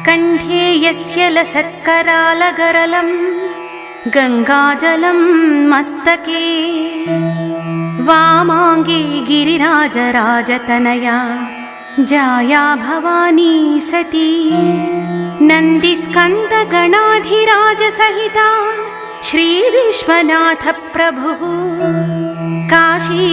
कंठे यस्य लसत्करालगरलं गंगाजलं मस्तके वामांगे गिरिराजराजतनया जाया भवानी सती नन्दिस्कन्दगणाधिराजसहिता श्री विश्वनाथ प्रभुः काशी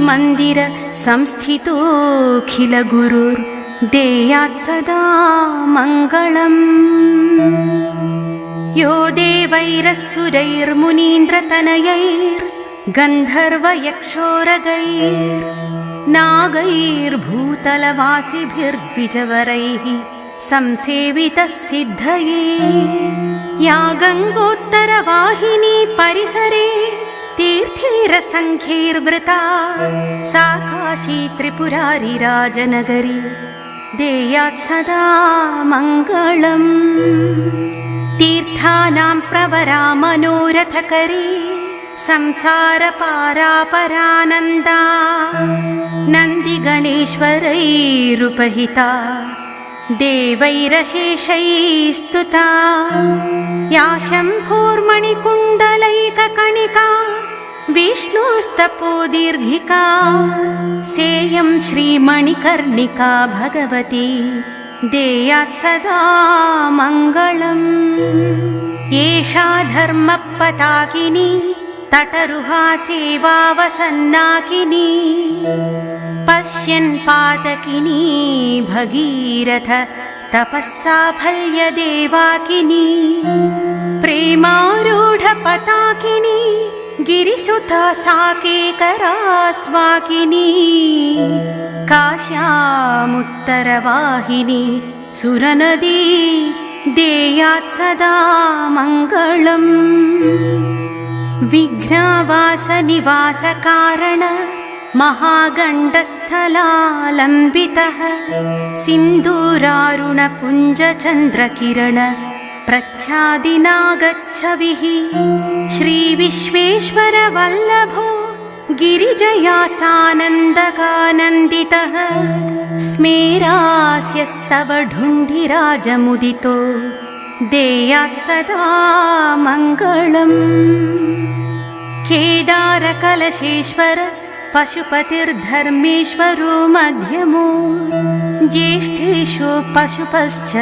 मंदिर संस्थितोऽखिल गुरुर्देयात् सदा मङ्गलम्। यो देवैरसुरैर्मुनीन्द्रतनयैर्गन्धर्वयक्षोरगैर्नागैर्भूतलवासिभिर्द्विजवरैः संसेवितः सिद्धये या गङ्गोत्तरवाहिनी परिसरे तीर्थैरसङ्ख्यैर्वृता सा काशी त्रिपुरारिराजनगरी देयात् सदा मङ्गलम्। तीर्थानां प्रवरा मनोरथकरी संसारपारापरानन्दा नन्दिगणेश्वरैरुपहिता देवैरशेषैस्तुता या शम्भोर्मणिकुण्डलैककणिका विष्णुस्तपोदीर्घिका सेयं श्रीमणिकर्णिका भगवती देयात् सदा मङ्गलम्। एषा धर्मपताकिनी तटरुहा सेवावसन्नाकिनी पश्यन् पातकिनी भगीरथ तपस्साफल्यदेवाकिनी प्रेमारूढपताकिनी गिरिसुता साकेकरास्वाकिनी काश्यामुत्तरवाहिनी सुरनदी देयात् सदा मङ्गलम्। विघ्नावासनिवासकारण महागण्डस्थलालम्बितः सिन्दूरारुणपुञ्जचन्द्रकिरण प्रच्छादिनागच्छविः श्रीविश्वेश्वर वल्लभो गिरिजयासानन्दकानन्दितः स्मेरास्यस्तव ढुण्ढिराजमुदितो देयात् सदा मङ्गलम्। केदारकलशेश्वर पशुपतिर्धर्मेश्वरो मध्यमो ज्येष्ठेषु पशुपश्च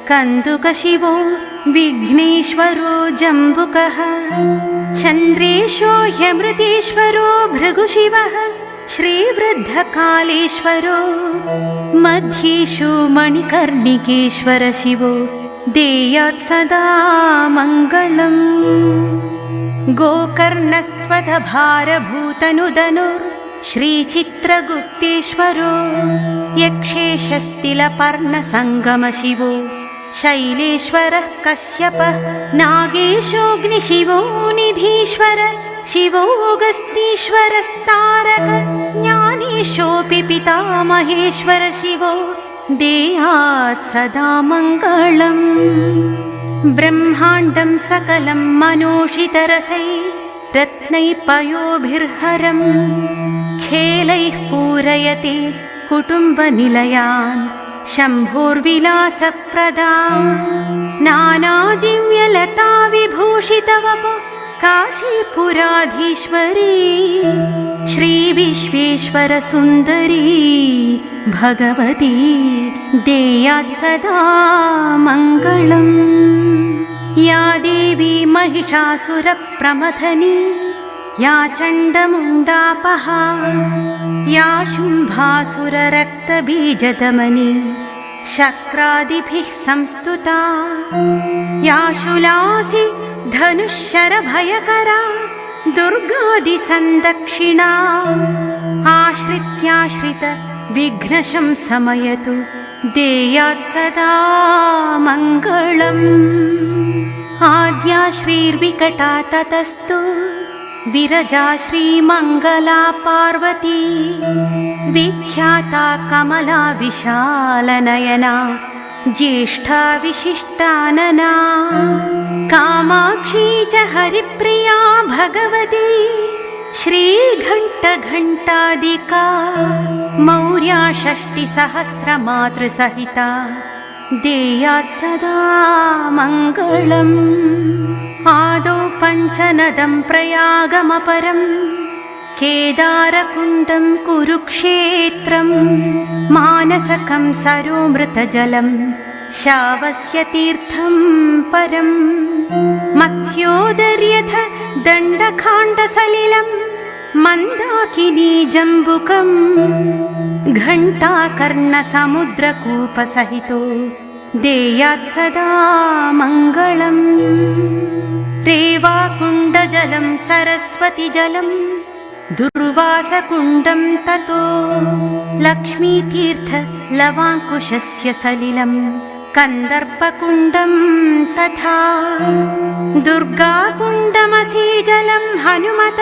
कन्दुकशिवो विघ्नेश्वरो जम्बुकः चन्द्रेशो ह्यमृतेश्वरो भृगुशिवः श्रीवृद्धकालेश्वरो मध्येषु मणिकर्णिकेश्वर शिवो देयात् सदा मङ्गलम्। गोकर्णस्त्वतभारभूतनुदनुर् श्रीचित्रगुप्तेश्वरो यक्षेशस्तिलपर्णसङ्गमशिवो शैलेश्वरः कश्यपः नागेशोऽग्निशिवो निधीश्वर शिवोऽगस्तीश्वरस्तारक ज्ञानेशोऽपि पितामहेश्वर शिवो देयात् सदा मङ्गलम्। ब्रह्माण्डं सकलं मनोषितरसैः रत्नैः पयोभिर्हरं खेलैः पूरयते कुटुम्बनिलयान् शम्भोर्विलासप्रदा नानादिव्यलता विभूषितवपु काशीपुराधीश्वरी श्रीविश्वेश्वर सुन्दरी भगवती देयात् सदा मङ्गलम्। या देवी महिषासुरप्रमथनी या चण्डमुण्डापहा या शुम्भासुररक्तबीजदमनी शक्रादिभिः संस्तुता या शूलासि धनुश्शरभयकरा दुर्गादिसन्दक्षिणा आश्रित्याश्रित विघ्नशं समयतु देयात् सदा मङ्गलम्। आद्या श्रीर्विकटा ततस्तु विरजा श्रीमङ्गला पार्वती विख्याता कमला विशालनयना ज्येष्ठा विशिष्टानना कामाक्षी च हरिप्रिया भगवती श्रीघण्टघण्टादिका मौर्या षष्टिसहस्रमातृसहिता देयात् सदा मङ्गलम् आदौ पञ्चनदं प्रयागमपरं केदारकुण्डं कुरुक्षेत्रं मानसकं सरोमृतजलं शावस्य तीर्थं परं मत्स्योदर्यथ दण्डखाण्डसलिलं मन्दाकिनी जम्बुकं घण्टाकर्णसमुद्रकूपसहितो देयात् सदा मङ्गलम् रेवाकुण्डजलं सरस्वतीजलं दुर्वासकुण्डं ततो लक्ष्मीतीर्थ लवाङ्कुशस्य सलिलं कन्दर्पकुण्डं तथा दुर्गाकुण्डमसीजलं हनुमत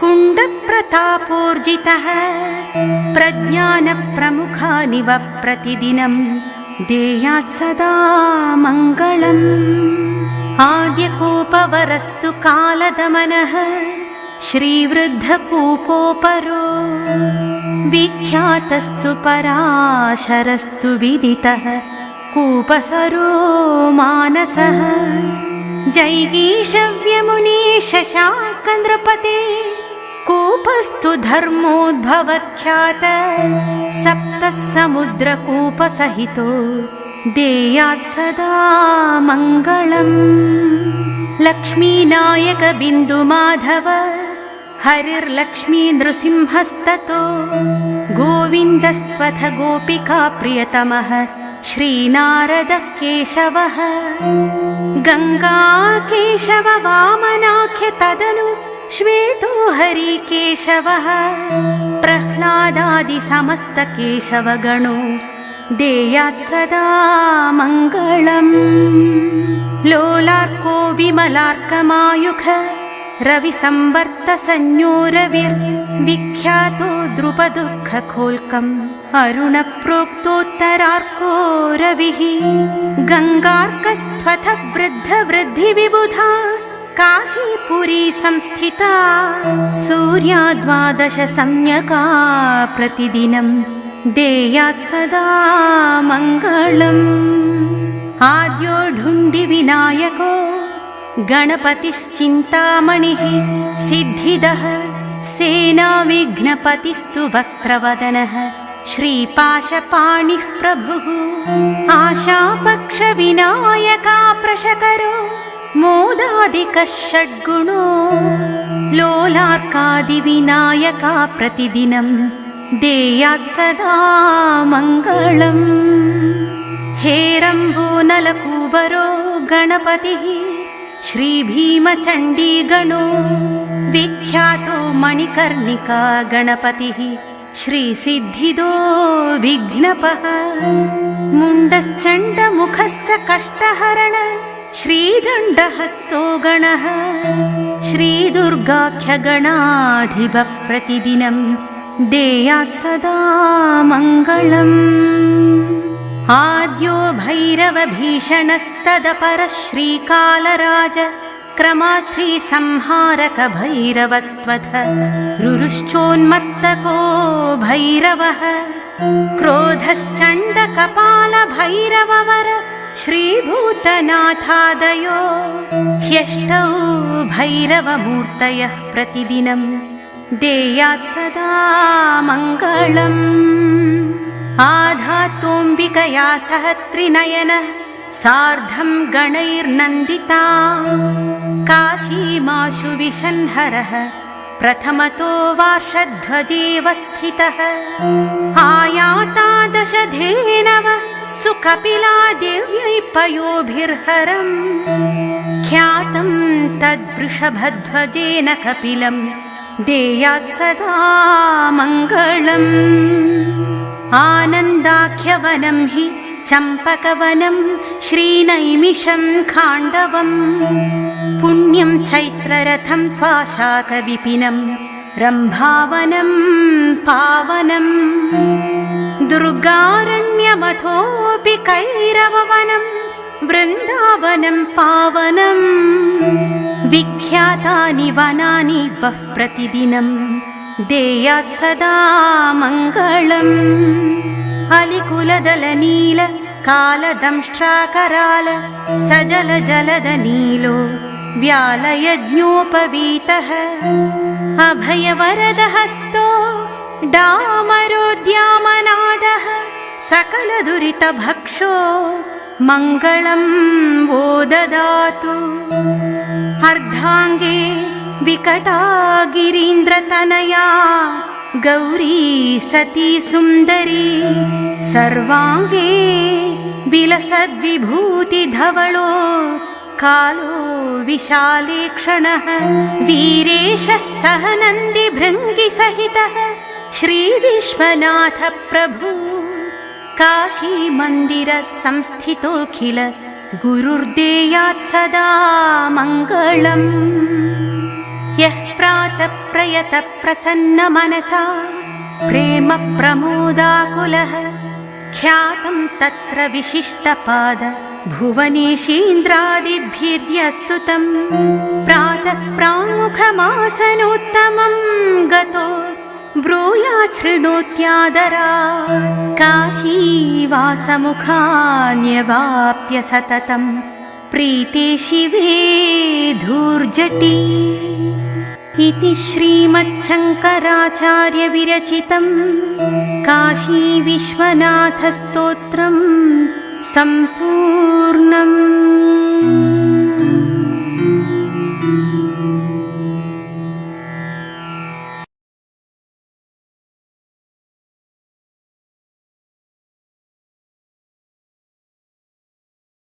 कुण्डप्रतापोर्जितः प्रज्ञानप्रमुखानिव प्रतिदिनं देयात् सदा मङ्गलम् आद्यकूपवरस्तु कालदमनः श्रीवृद्धकूपोपरो विख्यातस्तु पराशरस्तु विदितः कूपसरो मानसः जैगीषव्यमुनि शशाङ्कनृपते कूपस्तु धर्मोद्भवख्यात सप्तः समुद्रकूपसहितो देयात् सदा मङ्गलम् लक्ष्मीनायक बिन्दुमाधव हरिर्लक्ष्मी नृसिंहस्ततो गोविन्दस्त्वथ गोपिका प्रियतमः श्रीनारद केशवः गङ्गा केशव वामनाख्य तदनु श्वेतो हरिकेशवः प्रह्लादादि समस्त केशवगणो देयात् सदा मङ्गलम् लोलार्को विमलार्कमायुख रविसंवर्त संयोरविर्विख्यातो द्रुपदुःखखोल्कम् अरुणप्रोक्तोत्तरार्को रविः गङ्गार्कस्त्वथ वृद्धवृद्धिविबुधा काशीपुरी संस्थिता सूर्या द्वादश सम्यका प्रतिदिनं देयात् सदा मङ्गलम् आद्यो ढुण्डिविनायको गणपतिश्चिन्तामणिः सिद्धिदः सेनाविघ्नपतिस्तु वक्त्रवदनः श्रीपाशपाणिः प्रभुः आशापक्षविनायका प्रशकरो मोदादिकः षड्गुणो लोलार्कादिविनायका प्रतिदिनं देयात् सदा मङ्गलम् हेरम्बोनलकूबरो गणपतिः श्रीभीमचण्डीगणो विख्यातो मणिकर्णिका गणपतिः श्रीसिद्धिदो विघ्नपः मुण्डश्चण्डमुखश्च कष्टहरण श्रीदण्डहस्तो गणः श्रीदुर्गाख्यगणाधिपः प्रतिदिनं देयात् सदा मङ्गलम् आद्यो भैरवभीषणस्तदपरः श्रीकालराज क्रमाश्रीसंहारक भैरवस्त्वथ रुरुश्चोन्मत्तको भैरवः क्रोधश्चण्डकपाल भैरववर श्रीभूतनाथादयो ह्यष्टौ भैरवमूर्तयः प्रतिदिनं देयात् सदा मङ्गलम् आधातोऽम्बिकया सह त्रिनयनः सार्धं गणैर्नन्दिता काशीमाशु विशन्हरः प्रथमतो वार्षध्वजेव स्थितः आयाता दशधेनव सुकपिला देव्यै पयोभिर्हरम् ख्यातं तद्वृषभध्वजेन कपिलं देयात् सदा मङ्गलम् आनन्दाख्यवनं हि चम्पकवनं श्रीनैमिषं खाण्डवम् पुण्यं चैत्ररथं पाशाकविपिनं रम्भावनं पावनम् दुर्गारण्यमथोऽपि कैरववनं वृन्दावनं पावनम् विख्यातं ख्यातानि वनानि वः प्रतिदिनं देयात् सदा मङ्गलम् अलिकुलदलनील कालदंष्ट्राकराल सजल जलदनीलो व्यालयज्ञोपवीतः अभयवरदहस्तो डामरोद्यामनादः सकलदुरितभक्षो मङ्गलं वो ददातु अर्धाङ्गे विकटा गिरीन्द्रतनया गौरी सती सुन्दरी सर्वाङ्गे विलसद्विभूतिधवलो कालो विशालेक्षणः वीरेशः सह नन्दिभृङ्गिसहितः श्रीविश्वनाथ प्रभु काशीमन्दिरः संस्थितोऽखिल गुरुर्देयात् सदा मङ्गलम् यः प्रातः प्रयतः प्रसन्नमनसा प्रेम प्रमोदाकुलः ख्यातं तत्र विशिष्टपाद भुवनेशीन्द्रादिभिर्यस्तुतं प्रातः प्रामुखमासनोत्तमं गतो ब्रूयाच्छृणोत्यादरात् काशीवासमुखान्यवाप्य सततं प्रीते शिवे धूर्जटी इति श्रीमच्छङ्कराचार्यविरचितं काशीविश्वनाथस्तोत्रं सम्पूर्णम्।